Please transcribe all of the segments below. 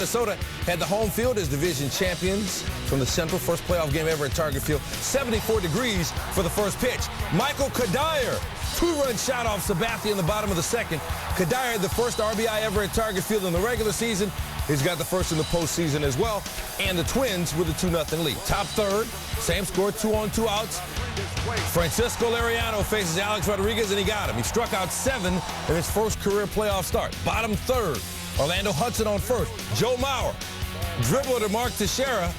Minnesota had the home field as division champions from the Central. First playoff game ever at Target Field. 74 degrees for the first pitch. Michael Kadire, two-run shot off Sabathia in the bottom of the second. Kadire had the first RBI ever at Target Field in the regular season. He's got the first in the postseason as well. And the Twins with a 2-0 lead. Top third, same score, 2 on, 2 outs. Francisco Liriano faces Alex Rodriguez, and he got him. He struck out 7 in his first career playoff start. Bottom third, Orlando Hudson on first. Joe Mauer, dribble to Mark Teixeira,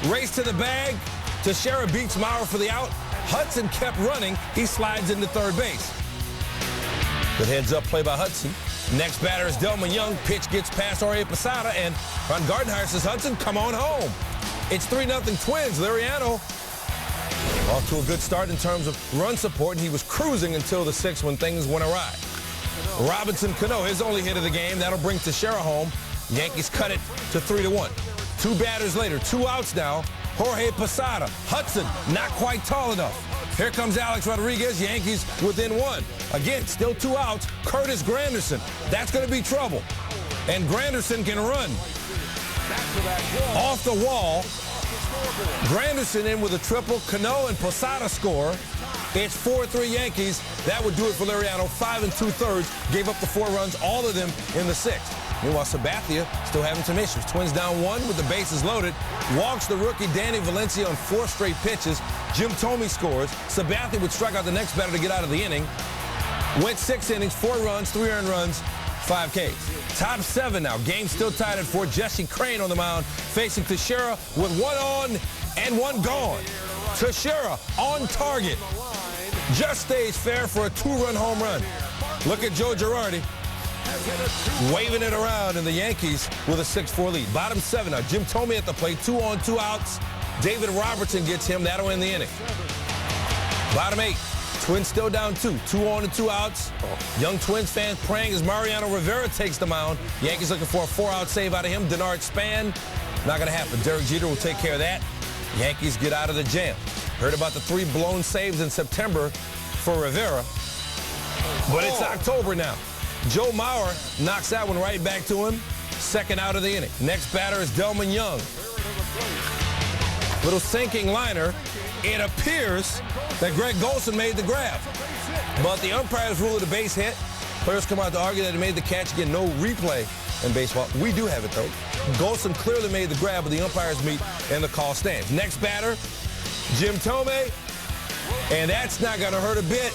race to the bag. Teixeira beats Mauer for the out. Hudson kept running. He slides into third base. Good heads-up play by Hudson. Next batter is Delman Young. Pitch gets past Jorge Posada, and Ron Gardenhire says, Hudson, come on home. It's 3-0 Twins. Liriano off to a good start in terms of run support, and he was cruising until the 6th when things went awry. Robinson Cano, his only hit of the game. That'll bring Teixeira home. Yankees cut it to 3-1. 2 batters later, 2 outs now. Jorge Posada. Hudson, not quite tall enough. Here comes Alex Rodriguez. Yankees within 1. Again, still 2 outs. Curtis Granderson. That's going to be trouble. And Granderson can run. Off the wall. Granderson in with a triple. Cano and Posada score. It's 4-3 Yankees. That would do it for Liriano. 5 2/3. Gave up the 4 runs, all of them in the 6th. Meanwhile, Sabathia still having some issues. Twins down 1 with the bases loaded. Walks the rookie Danny Valencia on 4 straight pitches. Jim Thome scores. Sabathia would strike out the next batter to get out of the inning. Went 6 innings, 4 runs, 3 earned runs, 5 Ks. Top 7 now. Game still tied at 4. Jesse Crain on the mound facing Teixeira with 1 on and 1 gone. Teixeira on target. Just stays fair for a 2-run home run. Look at Joe Girardi waving it around, and the Yankees with a 6-4 lead. Bottom 7 now. Jim Thome at the plate. 2 on, 2 outs. David Robertson gets him. That'll end the inning. Bottom 8. Twins still down 2. 2 on and 2 outs. Young Twins fans praying as Mariano Rivera takes the mound. Yankees looking for a 4-out save out of him. Denard Span. Not going to happen. Derek Jeter will take care of that. Yankees get out of the jam. Heard about the 3 blown saves in September for Rivera. But it's October now. Joe Mauer knocks that one right back to him. 2nd out of the inning. Next batter is Delman Young. Little sinking liner. It appears that Greg Golson made the grab. But the umpires rule it a base hit. Players come out to argue that he made the catch. Again, no replay in baseball. We do have it, though. Golson clearly made the grab, but the umpires meet and the call stands. Next batter, Jim Thome. And that's not going to hurt a bit.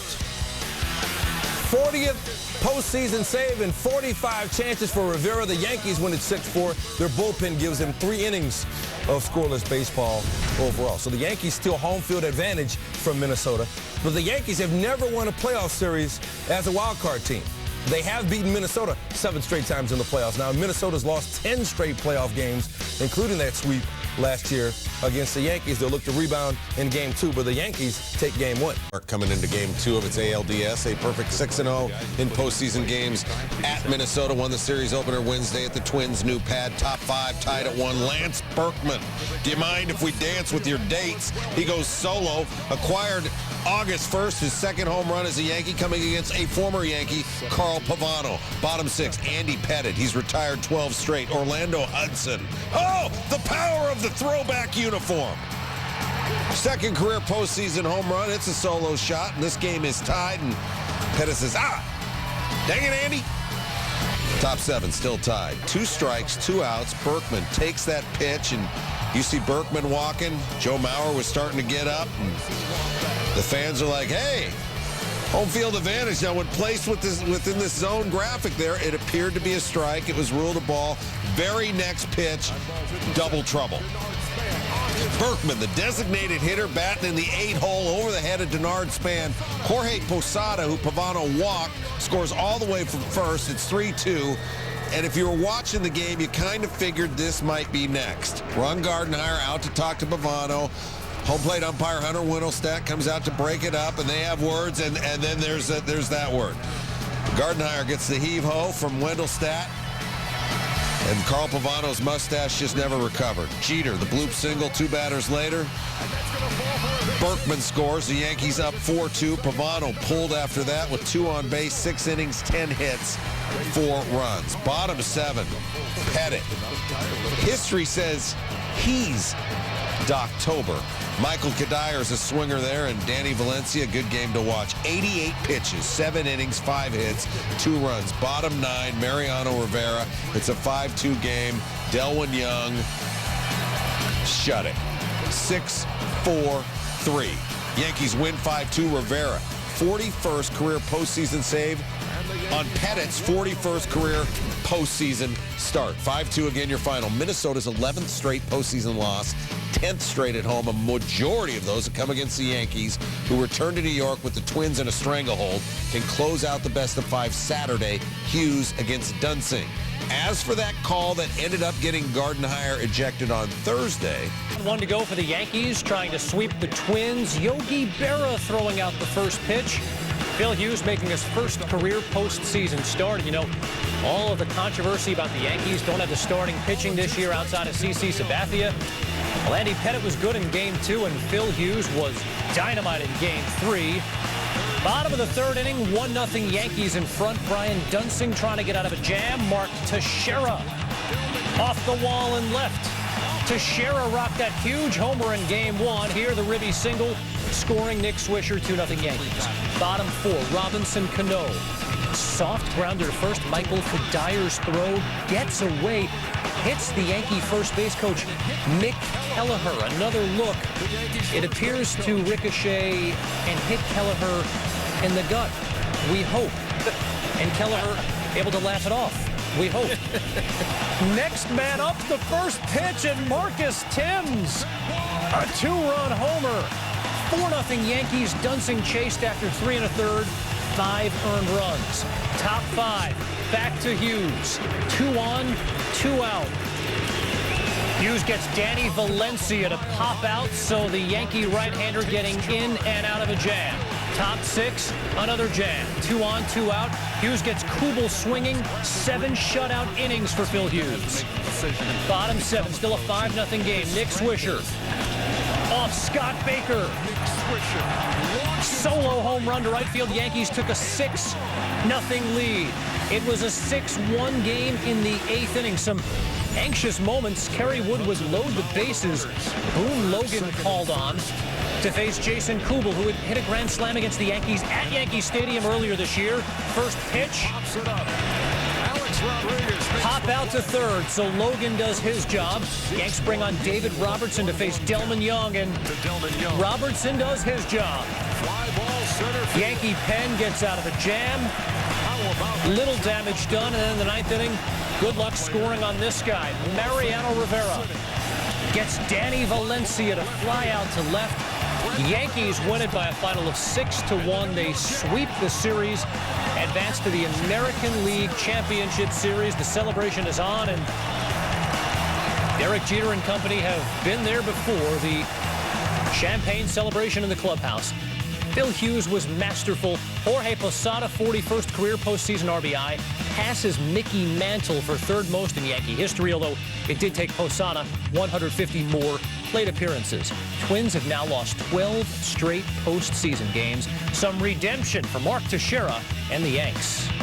40th postseason save and 45 chances for Rivera. The Yankees win at 6-4. Their bullpen gives them 3 innings of scoreless baseball overall. So the Yankees steal home field advantage from Minnesota. But the Yankees have never won a playoff series as a wild card team. They have beaten Minnesota 7 straight times in the playoffs. Now, Minnesota's lost 10 straight playoff games, including that sweep last year against the Yankees. They'll look to rebound in Game 2, but the Yankees take Game 1. Coming into Game 2 of its ALDS, a perfect 6-0 in postseason games at Minnesota. Won the series opener Wednesday at the Twins' new pad. Top 5 tied at 1. Lance Berkman. Do you mind if we dance with your dates? He goes solo. Acquired August 1st, his 2nd home run as a Yankee, coming against a former Yankee, Carl Pavano. Bottom 6, Andy Pettitte. He's retired 12 straight. Orlando Hudson. Oh, the power of the throwback uniform. 2nd career postseason home run. It's a solo shot, and this game is tied, and Pettitte says, dang it, Andy. Top 7 still tied. 2 strikes, 2 outs. Berkman takes that pitch, and you see Berkman walking. Joe Mauer was starting to get up, and the fans are like, hey, home field advantage. Now, when placed within this zone graphic there, it appeared to be a strike. It was ruled a ball. Very next pitch, double trouble. Berkman, the designated hitter, batting in the 8-hole over the head of Denard Span. Jorge Posada, who Pavano walked, scores all the way from first. It's 3-2. And if you were watching the game, you kind of figured this might be next. Ron Gardenhire out to talk to Pavano. Home plate umpire Hunter Windelstedt comes out to break it up, and they have words, and then there's that word. Gardenhire gets the heave-ho from Windelstedt, and Carl Pavano's mustache just never recovered. Jeter, the bloop single 2 batters later. Berkman scores. The Yankees up 4-2. Pavano pulled after that with 2 on base, 6 innings, 10 hits. 4 runs. Bottom 7, Pettit. History says he's Doctober. Michael Kadyr's a swinger there, and Danny Valencia, good game to watch. 88 pitches, 7 innings, 5 hits, 2 runs. Bottom 9, Mariano Rivera. It's a 5-2 game. Delwyn Young, shut it. 6-4-3. Yankees win 5-2. Rivera, 41st career postseason save on Pettit's 41st career postseason start. 5-2 again, your final. Minnesota's 11th straight postseason loss, 10th straight at home. A majority of those have come against the Yankees, who return to New York with the Twins in a stranglehold, can close out the best-of-5 Saturday. Hughes against Dunsing. As for that call that ended up getting Gardenhire ejected on Thursday. 1 to go for the Yankees, trying to sweep the Twins. Yogi Berra throwing out the first pitch. Phil Hughes making his first career postseason start. You know, all of the controversy about the Yankees don't have the starting pitching this year outside of CC Sabathia. Well, Andy Pettit was good in Game 2, and Phil Hughes was dynamite in Game 3. Bottom of the 3rd inning, 1-0 Yankees in front. Brian Dunsing trying to get out of a jam. Mark Teixeira off the wall and left. Teixeira rocked that huge homer in Game 1. Here, the ribby single, scoring Nick Swisher, 2-0 Yankees. Bottom 4, Robinson Cano. Soft grounder to first. Michael Kadyr's throw gets away. Hits the Yankee first base coach, Mick Kelleher. Another look. It appears to ricochet and hit Kelleher in the gut. We hope. And Kelleher able to laugh it off. We hope. Next man up, the first pitch, and Marcus Timms. A 2-run homer. 4-0 Yankees. Dunsing chased after 3 1/3. 5 earned runs. Top 5. Back to Hughes. 2 on, 2 out. Hughes gets Danny Valencia to pop out, so the Yankee right-hander getting in and out of a jam. Top 6, another jam. 2 on, 2 out. Hughes gets Kubel swinging. 7 shutout innings for Phil Hughes. Bottom 7, still a 5-0 game. Nick Swisher off Scott Baker. Solo home run to right field. Yankees took a 6-0 lead. It was a 6-1 game in the 8th inning. Some anxious moments. Kerry Wood would load the bases. Boone Logan called on to face Jason Kubel, who had hit a grand slam against the Yankees at Yankee Stadium earlier this year. First pitch. Pop out to 3rd, so Logan does his job. Yanks bring on David Robertson to face Delman Young, and Robertson does his job. Yankee pen gets out of a jam. Little damage done, and then in the 9th inning, good luck scoring on this guy. Mariano Rivera gets Danny Valencia to fly out to left. Yankees win it by a final of 6-1. They sweep the series, advance to the American League Championship Series. The celebration is on, and Derek Jeter and company have been there before. The champagne celebration in the clubhouse. Phil Hughes was masterful. Jorge Posada, 41st career postseason RBI, passes Mickey Mantle for 3rd most in Yankee history, although it did take Posada 150 more plate appearances. Twins have now lost 12 straight postseason games. Some redemption for Mark Teixeira and the Yanks.